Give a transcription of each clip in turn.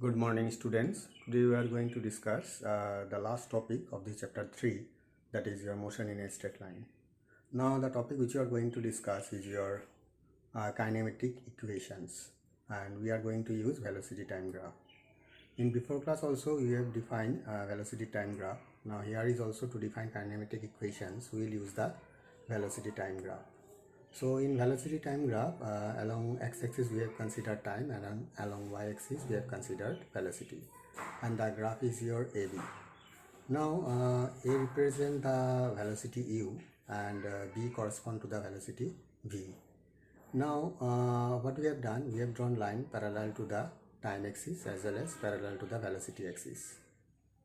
Good morning, students. Today we are going to discuss the last topic of the chapter 3, that is your motion in a straight line. Now the topic which you are going to discuss is your kinematic equations, and we are going to use velocity time graph. In before class also we have defined velocity time graph. Now here is also to define kinematic equations we will use the velocity time graph. So in velocity time graph, along x-axis we have considered time, and along y-axis we have considered velocity, and the graph is your AB. Now A represents the velocity u, and B correspond to the velocity v. Now what we have done, we have drawn line parallel to the time axis as well as parallel to the velocity axis.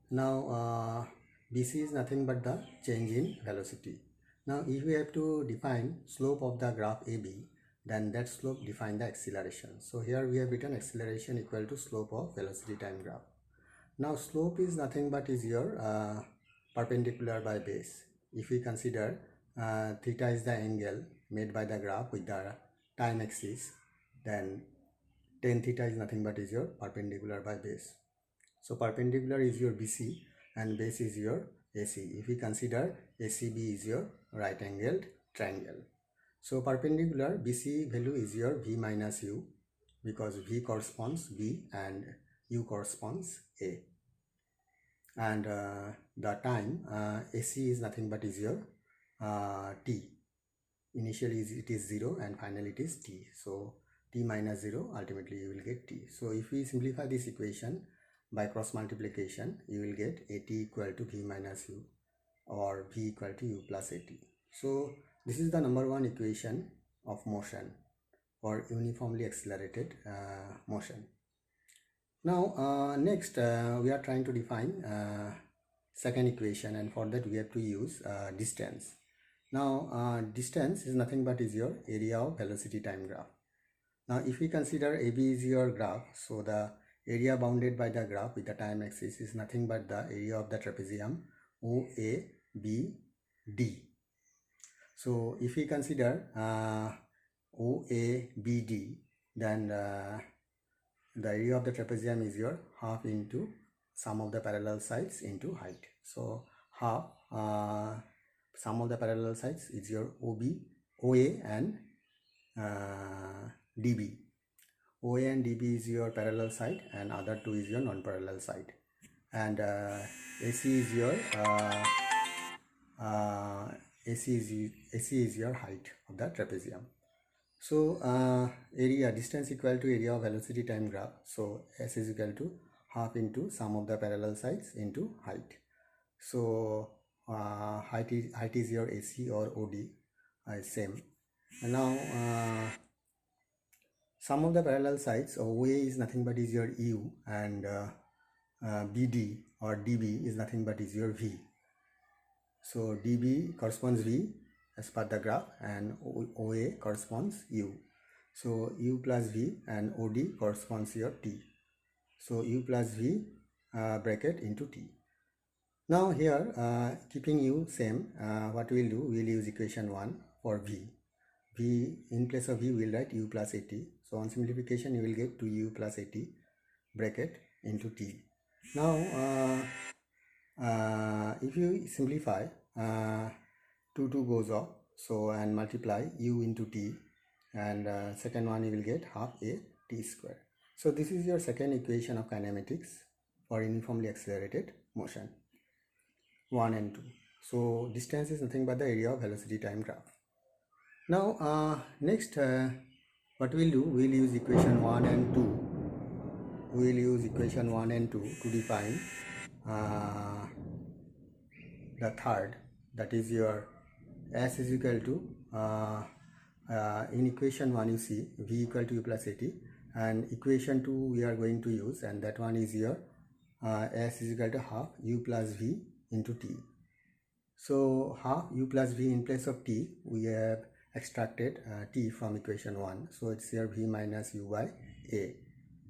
Now BC is nothing but the change in velocity. Now if we have to define slope of the graph AB, then that slope define the acceleration. So here we have written acceleration equal to slope of velocity time graph. Now slope is nothing but is your perpendicular by base. If we consider theta is the angle made by the graph with the time axis, then tan theta is nothing but is your perpendicular by base. So perpendicular is your BC and base is your AC. If we consider ACB is your right angled triangle. So perpendicular BC value is your V minus U, because V corresponds B and U corresponds A. And the time AC is nothing but is your T. Initially it is 0 and finally it is T. So T minus 0, ultimately you will get T. So if we simplify this equation by cross multiplication, you will get AT equal to V minus U, or V equal to U plus AT. So this is the number one equation of motion, or uniformly accelerated motion. Now next we are trying to define second equation, and for that we have to use distance. Now distance is nothing but is your area of velocity time graph. Now if we consider AB is your graph, so the area bounded by the graph with the time axis is nothing but the area of the trapezium OABD. So if we consider OABD, then the area of the trapezium is your half into sum of the parallel sides into height. So half sum of the parallel sides is your OA and DB. OA and DB is your parallel side, and other two is your non-parallel side. And AC is your AC is your height of the trapezium. So area distance equal to area of velocity time graph. So S is equal to half into sum of the parallel sides into height. So height is your AC or OD, same. And now sum of the parallel sides, OA is nothing but is your U, and BD or DB is nothing but is your V. So DB corresponds V as per the graph, and OA corresponds U. So U plus V and OD corresponds your T. So U plus V bracket into T. Now here keeping U same, what we will do, we will use equation 1 for V. V in place of V we will write U plus AT. So on simplification you will get 2U plus AT bracket into T. Now if you simplify, 2 goes off, so and multiply U into T, and second one you will get half A T square. So this is your second equation of kinematics for uniformly accelerated motion, 1 and 2. So distance is nothing but the area of velocity time graph. Now next what we will do, we will use equation 1 and 2. We will use equation 1 and 2 to define the third, that is your S is equal to in equation 1 you see V equal to U plus AT, and equation 2 we are going to use, and that one is your S is equal to half U plus V into T. So half U plus V in place of T, we have extracted T from equation 1, so it's here V minus U by A.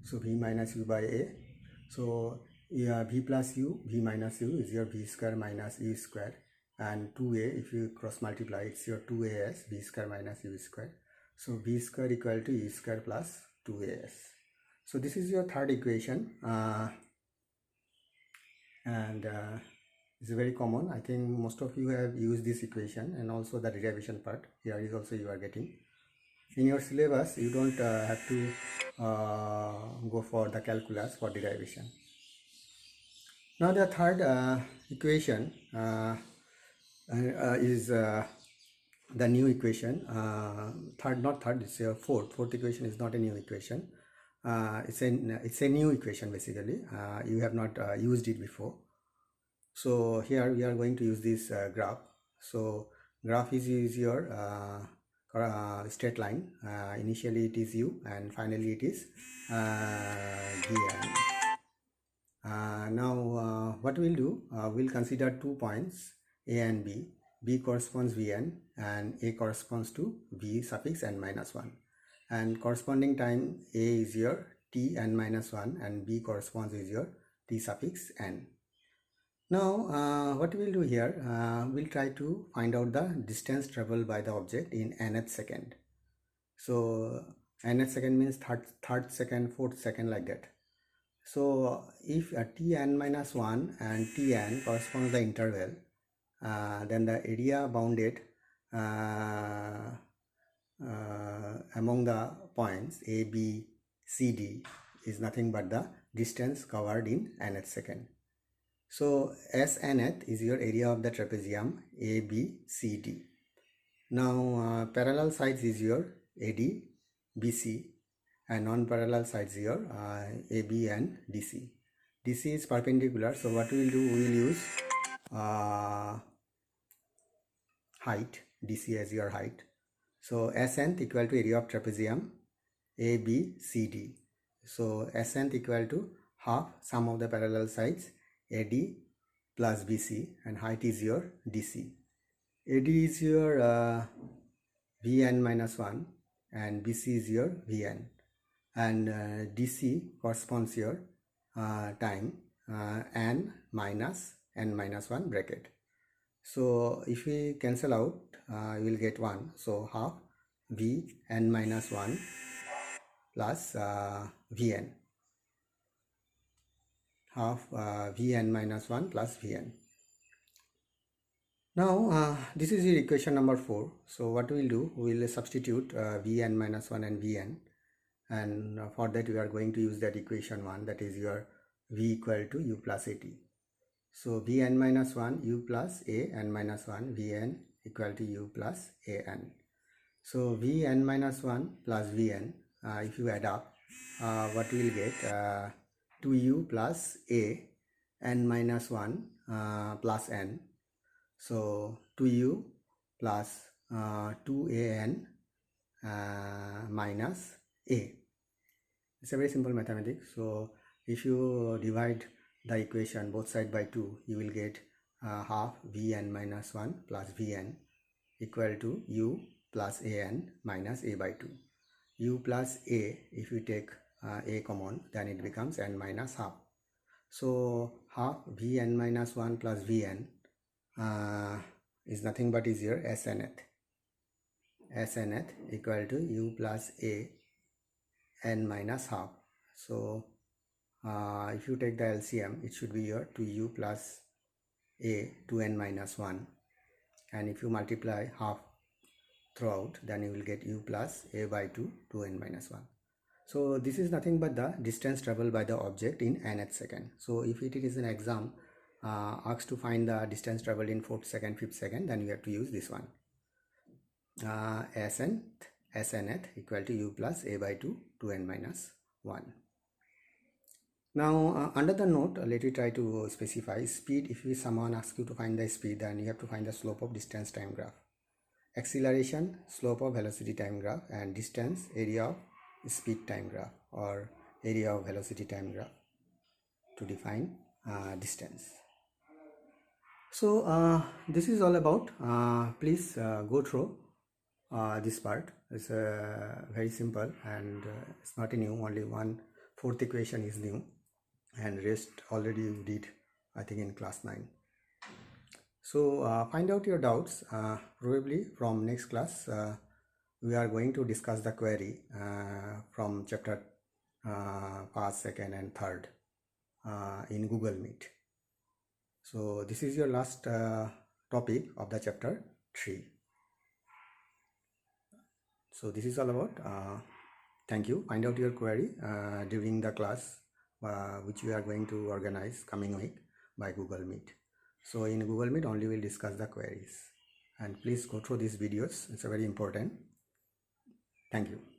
So V minus U by A. So V plus U, V minus U is your V square minus U square, and 2A, if you cross multiply, it's your 2AS, V square minus U square. So V square equal to U square plus 2AS. So this is your third equation, and it's very common. I think most of you have used this equation, and also the derivation part here is also you are getting. In your syllabus, you don't have to go for the calculus for derivation. Now the third equation is the new equation. It's a fourth equation is not a new equation. It's a new equation basically. You have not used it before. So here we are going to use this graph. So graph is your straight line. Initially it is u and finally it is vn. Now what we'll do, we'll consider 2 points a and b. B corresponds vn and a corresponds to v suffix n minus 1, and corresponding time a is your t n minus 1 and b corresponds is your t suffix n. Now what we'll do here, we'll try to find out the distance traveled by the object in nth second. So nth second means third second, fourth second, like that. So if tn minus 1 and tn corresponds the interval, then the area bounded among the points a, b, c, d is nothing but the distance covered in nth second. So S nth is your area of the trapezium a, b, c, d. Now parallel sides is your AD, BC, and non-parallel sides your AB and DC. DC is perpendicular, so what we will do, we will use height, DC as your height. So SNth equal to area of trapezium ABCD. So SNth equal to half sum of the parallel sides AD plus BC, and height is your DC. AD is your Vn minus 1 and BC is your Vn, and DC corresponds your time n minus 1 bracket. So if we cancel out, you will get 1. So half Vn minus 1 plus Vn, half Vn minus 1 plus Vn. Now this is your equation number 4. So what we will do, we will substitute Vn minus 1 and Vn, and for that we are going to use that equation 1, that is your V equal to U plus AT. So Vn minus 1 U plus A n minus 1 Vn equal to U plus An. So Vn minus 1 plus Vn, if you add up, what we will get, 2U plus A n minus 1 plus n. So 2U plus 2an minus a. It's a very simple mathematics. So if you divide the equation both side by 2, you will get half Vn minus 1 plus Vn equal to U plus an minus a by 2. U plus a, if you take a common, then it becomes n minus half. So half Vn minus 1 plus Vn is nothing but is your SNth. SNth equal to U plus A n minus half. So if you take the LCM, it should be your 2U plus A 2n minus 1, and if you multiply half throughout, then you will get U plus A by 2 2n minus 1. So this is nothing but the distance traveled by the object in nth second. So if it is an exam asked to find the distance traveled in 4th second, 5th second, then you have to use this one. SNth equal to U plus A by 2 2n minus 1. Now under the note, let me try to specify speed. If someone asks you to find the speed, then you have to find the slope of distance time graph. Acceleration, slope of velocity time graph, and distance, area of speed time graph or area of velocity time graph to define distance. So this is all about. Please go through this part. It's very simple, and it's not new. Only 1/4 equation is new, and rest already you did, I think, in class 9. So find out your doubts. Probably from next class we are going to discuss the query from chapter first, second and third in Google Meet. So this is your last topic of the chapter 3. So this is all about. Thank you. Find out your query during the class which we are going to organize coming week by Google Meet. So in Google Meet only we'll discuss the queries, and please go through these videos. It's very important. Thank you.